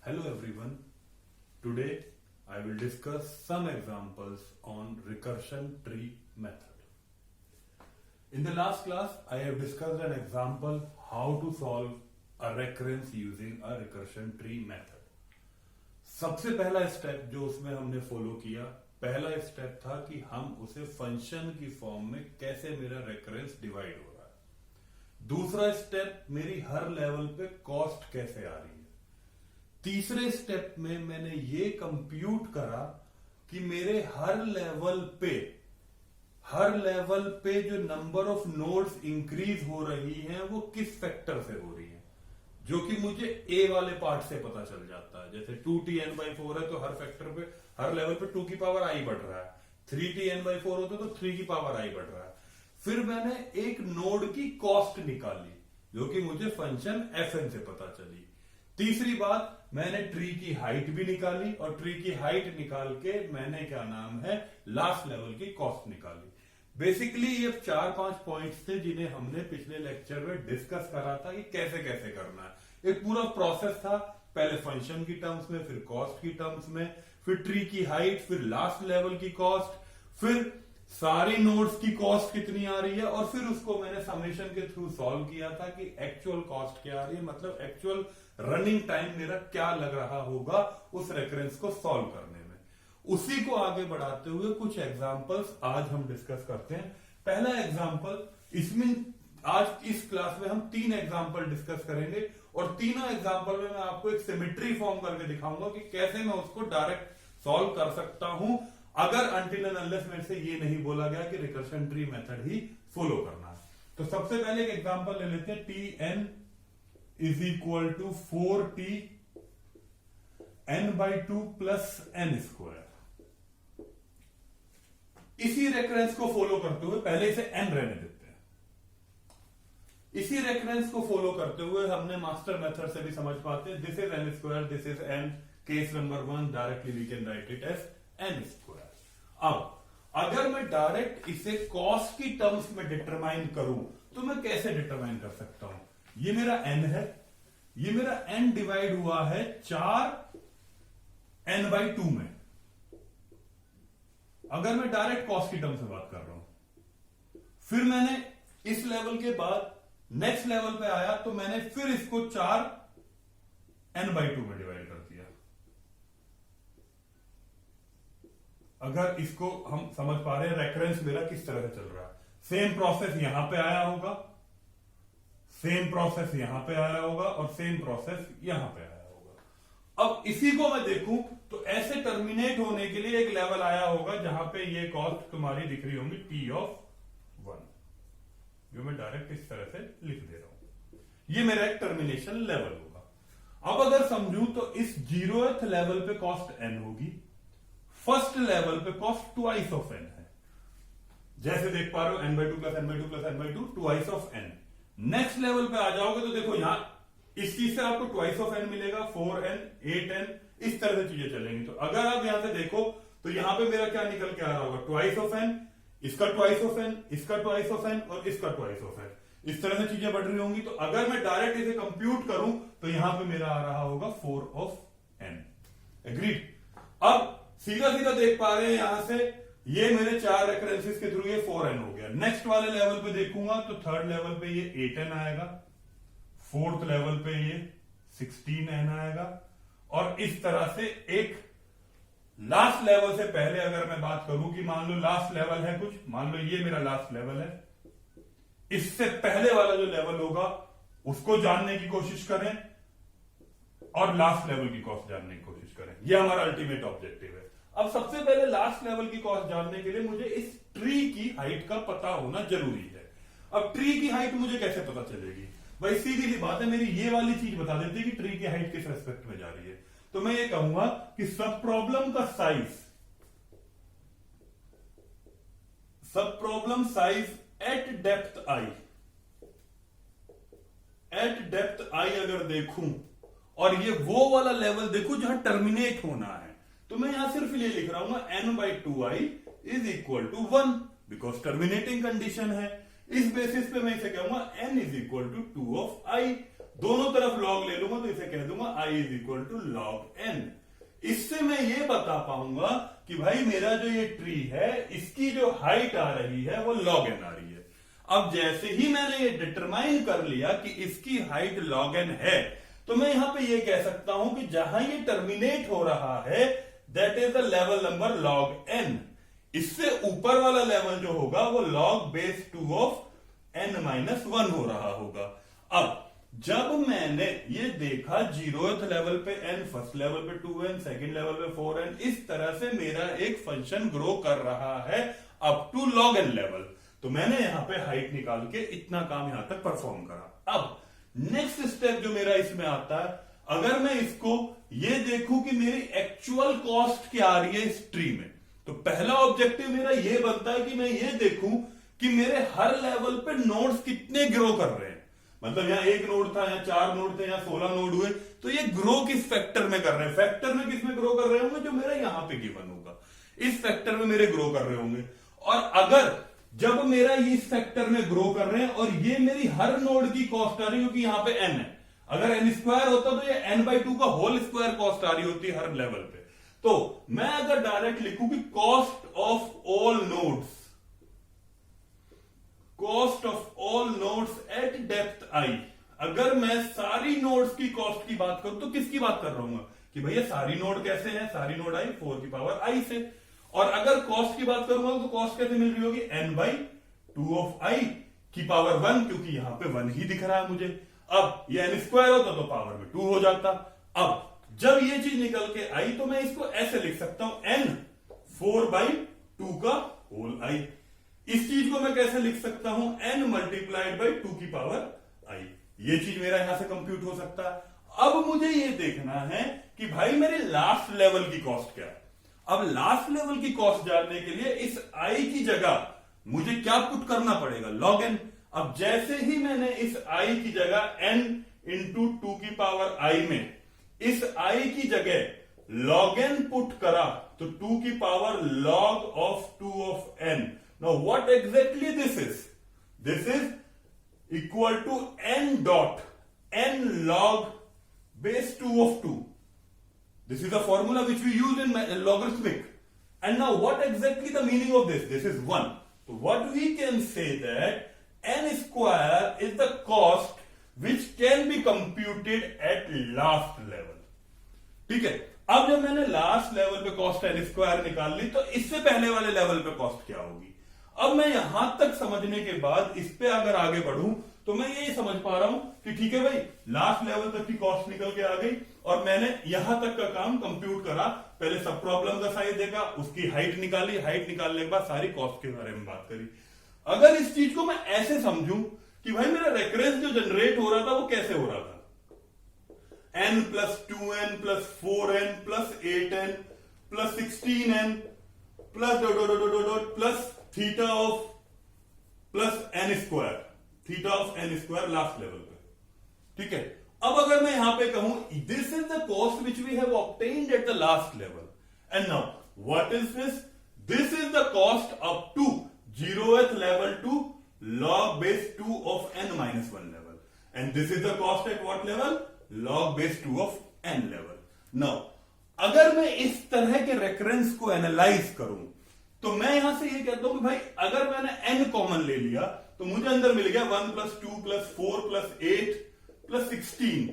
Hello everyone. Today I will discuss some examples on recursion tree method. In the last class I have discussed an example how to solve a recurrence using a recursion tree method. सबसे पहला step जो उसमें हमने follow किया, पहला step था कि हम उसे फंक्शन की फॉर्म में कैसे मेरा रेकरेंस डिवाइड हो रहा है। दूसरा स्टेप मेरी हर लेवल पे कॉस्ट कैसे आ रही है। तीसरे स्टेप में मैंने ये कंप्यूट करा कि मेरे हर लेवल पे जो नंबर ऑफ नोड्स इंक्रीज हो रही हैं वो किस फैक्टर से हो रही है, जो कि मुझे ए वाले पार्ट से पता चल जाता है। जैसे 2t(n/4) है तो हर फैक्टर पे हर लेवल पे 2 की पावर i बढ़ रहा है, 3t(n/4) होता तो 3 की पावर i बढ़ रहा है। फिर मैंने एक नोड की कॉस्ट निकाली जो कि मुझे फंक्शन fn से पता चली। तीसरी बात, मैंने ट्री की हाइट भी निकाली और ट्री की हाइट निकाल के मैंने क्या नाम है लास्ट लेवल की कॉस्ट निकाली। बेसिकली ये 4-5 पॉइंट्स थे जिन्हें हमने पिछले लेक्चर में डिस्कस करा था कि कैसे कैसे करना है। एक पूरा प्रोसेस था, पहले फंक्शन की टर्म्स में, फिर कॉस्ट की टर्म्स में, फिर ट्री की हाइट, फिर लास्ट लेवल की कॉस्ट, फिर सारी नोड्स की कॉस्ट कितनी आ रही है, और फिर उसको मैंने समेशन के थ्रू सॉल्व किया था कि एक्चुअल कॉस्ट क्या आ रही है, मतलब एक्चुअल रनिंग टाइम मेरा क्या लग रहा होगा उस रेकरेंस को सॉल्व करने में। उसी को आगे बढ़ाते हुए कुछ एग्जांपल्स आज हम डिस्कस करते हैं। पहला एग्जांपल, इसमें आज इस क्लास में हम 3 एग्जांपल डिस्कस करेंगे और तीनों एग्जांपल में मैं आपको एक सिमेट्री फॉर्म करके दिखाऊंगा कि कैसे मैं उसको डायरेक्ट सॉल्व कर सकता हूं, अगर अनटिल एंड अनलेस मेरे से ये नहीं बोला गया कि रिकर्शन ट्री मेथड ही फॉलो करना है। तो सबसे पहले एक एग्जांपल ले लेते हैं, tn is equal to 4t n/2 plus n square। इसी रेफरेंस को फॉलो करते हुए पहले इसे n रहने देते हैं। इसी रेफरेंस को फॉलो करते हुए हमने मास्टर मेथड से भी समझ पाते हैं, this is n square, this is n, case number 1 directly we can write it as n square. अब अगर मैं डायरेक्ट इसे कॉस्ट की टर्म्स में डिटरमाइन करूं तो मैं कैसे डिटरमाइन कर सकता हूं। ये मेरा n है, ये मेरा n डिवाइड हुआ है 4 n/2 में। अगर मैं डायरेक्ट कॉस्ट की टर्म से बात कर रहा हूं, फिर मैंने इस लेवल के बाद नेक्स्ट लेवल पे आया तो मैंने फिर इसको 4 n/2 में डिवाइड कर दिया। अगर इसको हम समझ पा रहे हैं रेकरेंस मेरा किस तरह से चल रहा है। सेम प्रोसेस यहां पे आया होगा, सेम प्रोसेस यहां पे आया होगा और सेम प्रोसेस यहां पे आया होगा। अब इसी को मैं देखूं तो ऐसे टर्मिनेट होने के लिए एक लेवल आया होगा जहां पे ये कॉस्ट तुम्हारी दिख रही होंगी t(1), जो मैं डायरेक्ट इस तरह से लिख दे रहा हूं। ये मेरा एक टर्मिनेशन लेवल होगा। अब अगर समझूं तो इस 0th लेवल पे कॉस्ट n होगी, फर्स्ट लेवल पे कॉस्ट ट्वाइस ऑफ n है। जैसे देख पा रहे हो n/2 plus n/2 plus n/2 twice of n। Next level पे आ जाओगे तो देखो यहां इस चीज से आपको ट्वाइस ऑफ n मिलेगा, 4n, 8n, इस तरह से चीजें चलेंगी। तो अगर आप यहां से देखो तो यहां पे मेरा क्या निकल के आ रहा होगा, ट्वाइस ऑफ n, इसका ट्वाइस ऑफ n, इसका ट्वाइस ऑफ n और इसका ट्वाइस ऑफ n। इस तरह से चीजें बढ़ रही होंगी। तो अगर मैं डायरेक्ट इसे कंप्यूट करूं तो यहां पे मेरा आ रहा होगा 4 ऑफ n। एग्रीड। अब सीधा सीधा देख पा रहे हैं यहां से ये मेरे 4 रेफरेंसेस के थ्रू ये 4n हो गया। नेक्स्ट वाले लेवल पे देखूंगा तो थर्ड लेवल पे ये 8n आएगा, फोर्थ लेवल पे ये 16n आएगा, और इस तरह से एक लास्ट लेवल से पहले अगर मैं बात करूं कि मान लो लास्ट लेवल है कुछ, मान लो ये मेरा लास्ट लेवल है, इससे पहले वाला जो लेवल होगा उसको जानने की कोशिश करें और लास्ट लेवल की कॉस्ट जानने की कोशिश करें। ये हमारा अल्टीमेट ऑब्जेक्टिव है। अब सबसे पहले लास्ट लेवल की कॉस्ट जानने के लिए मुझे इस ट्री की हाइट का पता होना जरूरी है। अब ट्री की हाइट मुझे कैसे पता चलेगी भाई, सीधी सी बात है, मेरी ये वाली चीज बता देती है कि ट्री की हाइट किस रेस्पेक्ट में जा रही है। तो मैं ये कहूंगा कि सब प्रॉब्लम साइज एट डेप्थ आई अगर देखूं और ये वो वाला लेवल देखूं जहां टर्मिनेट होना है, तो मैं यहां सिर्फ ये लिख रहा हूं n/2i is equal to 1, because terminating condition है। इस बेसिस पे मैं इसे कहूंगा n is equal to 2 of i। दोनों तरफ लॉग ले लूंगा तो इसे कह दूंगा i is equal to log n। इससे मैं ये बता पाऊंगा कि भाई मेरा जो ये ट्री है इसकी जो हाइट आ रही है वो log n आ रही है। अब जैसे ही मैंने ये डिटरमाइन कर लिया कि इसकी हाइट log n है, तो मैं यहां पे ये कह सकता हूं कि जहां ये टर्मिनेट हो रहा है that is the level number log n। इससे ऊपर वाला लेवल जो होगा वो log बेस 2 ऑफ n-1 हो रहा होगा। अब जब मैंने ये देखा 0th लेवल पे n, फर्स्ट लेवल पे 2n, सेकंड लेवल पे 4n, इस तरह से मेरा एक फंक्शन ग्रो कर रहा है up to log n level, तो मैंने यहां पे हाइट निकाल के इतना काम यहां तक परफॉर्म करा। अब नेक्स्ट स्टेप जो मेरा इसमें आता है, अगर मैं इसको ये देखूं कि मेरी एक्चुअल कॉस्ट क्या आ रही है इस ट्री में, तो पहला ऑब्जेक्टिव मेरा ये बनता है कि मैं ये देखूं कि मेरे हर लेवल पे नोड्स कितने ग्रो कर रहे हैं। मतलब यहां एक नोड था, यहां 4 नोड थे, यहां 16 नोड हुए, तो ये ग्रो किस फैक्टर में कर रहे हैं? फैक्टर में किस में ग्रो कर रहे होंगे? जो मेरा यहां पे गिवन होगा, इस फैक्टर में मेरे ग्रो कर रहे होंगे। और अगर जब मेरा इस फैक्टर में ग्रो कर रहे हैं और ये मेरी हर नोड की कॉस्ट आ रही है, क्योंकि यहां पे n है, अगर n स्क्वायर होता तो ये n/2 का होल स्क्वायर कॉस्ट आ रही होती हर लेवल पे। तो मैं अगर डायरेक्ट लिखूं कि cost of all nodes, cost of all nodes eight depth i, अगर मैं सारी नोड्स की कॉस्ट की बात करूं तो किसकी बात कर रहा हूं कि भैया सारी नोड कैसे हैं? सारी नोड आई 4 की पावर i से। और अगर कॉस्ट की बात करूंगा तो कॉस्ट कैसे मिल रही होगी? n/2 ऑफ i की पावर 1, क्योंकि यहां पे 1 ही दिख रहा है मुझे। अब ये n स्क्वायर होता तो पावर में 2 हो जाता। अब जब ये चीज निकल के आई तो मैं इसको ऐसे लिख सकता हूं n 4/2 का होल i। इस चीज को मैं कैसे लिख सकता हूं? n मल्टीप्लाइड बाई 2 की पावर i। ये चीज मेरा यहां से कंप्यूट हो सकता है। अब मुझे ये देखना है कि भाई मेरे लास्ट लेवल की कॉस्ट क्या है। अब लास्ट लेवल की कॉस्ट जानने के लिए इस i की जगह मुझे क्या पुट करना पड़ेगा? log n। अब जैसे ही मैंने इस i की जगह n इंटू 2 की पावर i में इस i की जगह log n पुट करा तो 2 की power log of 2 of n। Now what exactly this is? This is equal to n dot n log base 2 of 2. This is a formula which we use in logarithmic. And now what exactly the meaning of this? This is 1. So what we can say that n square is the cost which can be computed at last level. ठीक है, अब जब मैंने last level पे cost n square निकाल ली तो इससे पहले वाले लेवल पे कॉस्ट क्या होगी? अब मैं यहां तक समझने के बाद इस पे अगर आगे बढ़ूं तो मैं ये समझ पा रहा हूं कि ठीक है भाई, लास्ट लेवल तक की कॉस्ट निकल के आ गई और मैंने यहां तक का काम कंप्यूट करा। पहले सब प्रॉब्लम का साइज देखा, उसकी हाइट निकाली, हाइट निकालने के बाद सारी कॉस्ट के बारे में बात करी। अगर इस चीज को मैं ऐसे समझूं कि भाई मेरा रेकरेंस जो जनरेट हो रहा था वो कैसे हो रहा था? n plus 2n plus 4n plus 8n plus 16n plus dot plus theta of plus n square, theta of n square last level पे। ठीक है, अब अगर मैं यहां पे कहूं this is the cost which we have obtained at the last level and now what is this? This is the cost up to 0th level to log base 2 of n-1 level, and this is the cost at what level? log base 2 of n level. Now अगर मैं इस तरह के recurrence को analyse करूं तो मैं यहां से ये कहता हूं कि भाई अगर मैंने n कॉमन ले लिया तो मुझे अंदर मिल गया 1 प्लस 2 प्लस 4 प्लस 8 प्लस 16।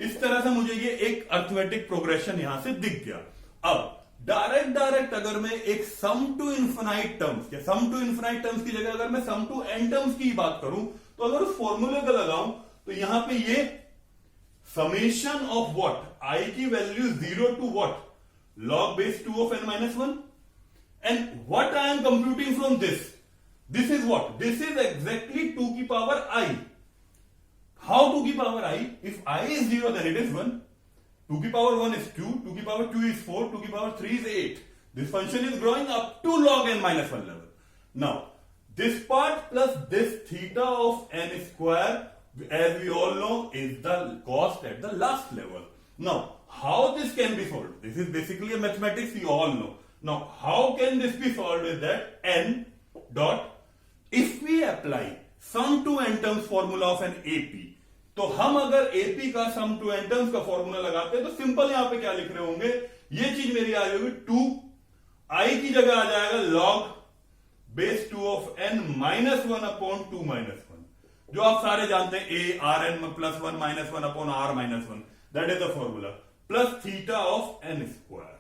इस तरह से मुझे ये एक अर्थमेटिक प्रोग्रेशन यहां से दिख गया। अब डायरेक्ट अगर मैं एक सम टू इन्फिनाइट टर्म्स या सम टू इन्फिनाइट टर्म्स की जगह अगर मैं सम टू एन टर्म्स की बात करूं तो अगर उस फॉर्मूले को लगाऊं तो यहां पे ये समेशन ऑफ व्हाट? i की value 0 to what? log base 2 of n-1, and what I am computing from this? This is what? This is exactly 2 की पावर i. How 2 की power i? If i is 0 then it is 1. 2 की power 1 is 2, 2 की power 2 is 4, 2 की power 3 is 8. This function is growing up to log n-1 level. Now, this part plus this theta of n square, as we all know, is the cost at the last level. Now, how this can be solved? This is basically a mathematics you all know. Now, how can this be solved is that n dot, if we apply sum to n terms formula of an AP, तो हम अगर AP का सम to N terms का formula लगाते हैं तो simple यहां पे क्या लिख रहे होंगे, ये चीज मेरी आ रही होगी 2 की जगह आ जाएगा log base 2 of n minus 1 upon 2 minus 1, जो आप सारे जानते हैं a r n plus 1 minus 1 upon r minus 1, that is the formula, plus theta of n square.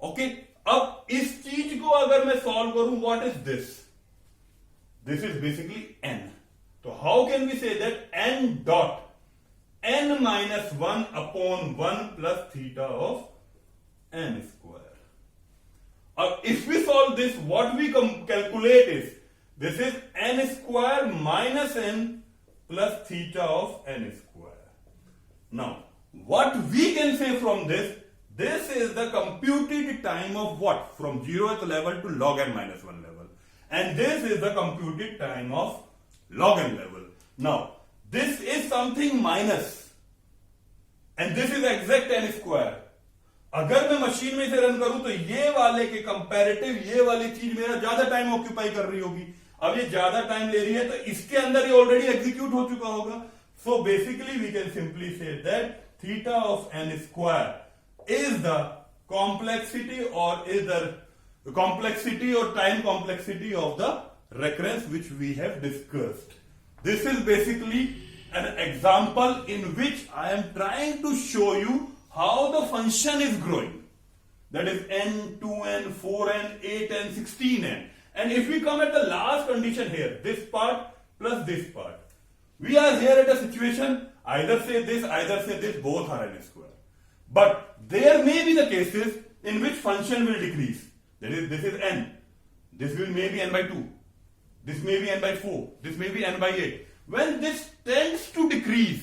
Okay, अब इस चीज को अगर मैं सॉल्व करूं, what is this, this is basically n, तो how can we say that n dot n minus 1 upon 1 plus theta of n square. अब if we solve this, what we calculate is this is n square minus n plus theta of n square. Now what we can say from this, this is the computed time of what, from 0th level to log n minus 1 level, and this is the computed time of log n level. Now this is something minus and this is exact n square. अगर मैं machine में इसे run करूं तो ये वाले के comparative ये वाली चीज मेरा ज्यादा टाइम ऑक्यूपाई कर रही होगी। अब ये ज्यादा टाइम ले रही है तो इसके अंदर ये ऑलरेडी एग्जीक्यूट हो चुका होगा। So basically we can simply say that theta of n square is the complexity or time complexity of the recurrence which we have discussed. This is basically an example in which I am trying to show you how the function is growing. That is n, 2n, 4n, 8n, 16n. And if we come at the last condition here, this part plus this part, we are here at a situation either say this, both are n square. But there may be the cases in which function will decrease. That is, this is n. This will maybe n by 2. This may be n by 4. This may be n by 8. When this tends to decrease,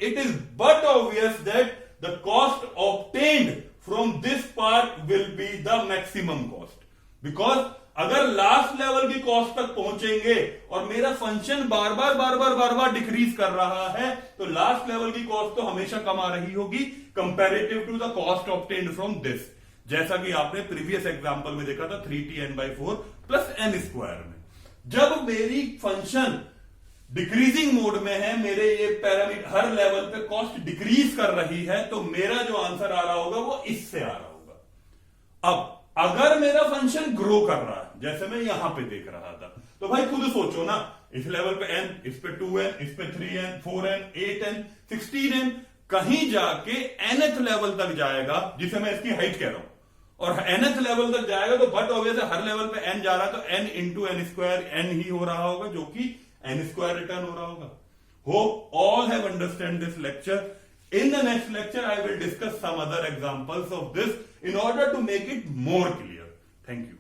it is but obvious that the cost obtained from this part will be the maximum cost. Because अगर last level की cost तक पहुंचेंगे और मेरा function बार बार decrease कर रहा है तो लास्ट लेवल की कॉस्ट तो हमेशा कम आ रही होगी comparative to the cost obtained from this, जैसा कि आपने प्रीवियस एग्जांपल में देखा था 3t(n/4) प्लस n स्क्वायर में। जब मेरी फंक्शन डिक्रीजिंग मोड में है, मेरे ये पैरामीटर हर लेवल पे कॉस्ट डिक्रीज कर रही है, तो मेरा जो आंसर आ रहा होगा वो इससे आ रहा होगा। अब अगर मेरा फंक्शन ग्रो कर रहा है जैसे मैं यहां पे देख रहा था, तो भाई खुद सोचो ना, इस लेवल पे n, इस पे 2n, इस पे 3n, 4n, 8n, 16n, कहीं जाके nth लेवल तक जाएगा जिसे मैं इसकी हाइट कह रहा हूं, और nth लेवल तक जाएगा तो बट ऑब्वियस हर लेवल पे n जा रहा है तो n into n square n ही हो रहा होगा, जो कि n स्क्वायर रिटर्न हो रहा होगा। Hope all have understand this lecture. In the next lecture, I will discuss some other examples of this in order to make it more clear. Thank you.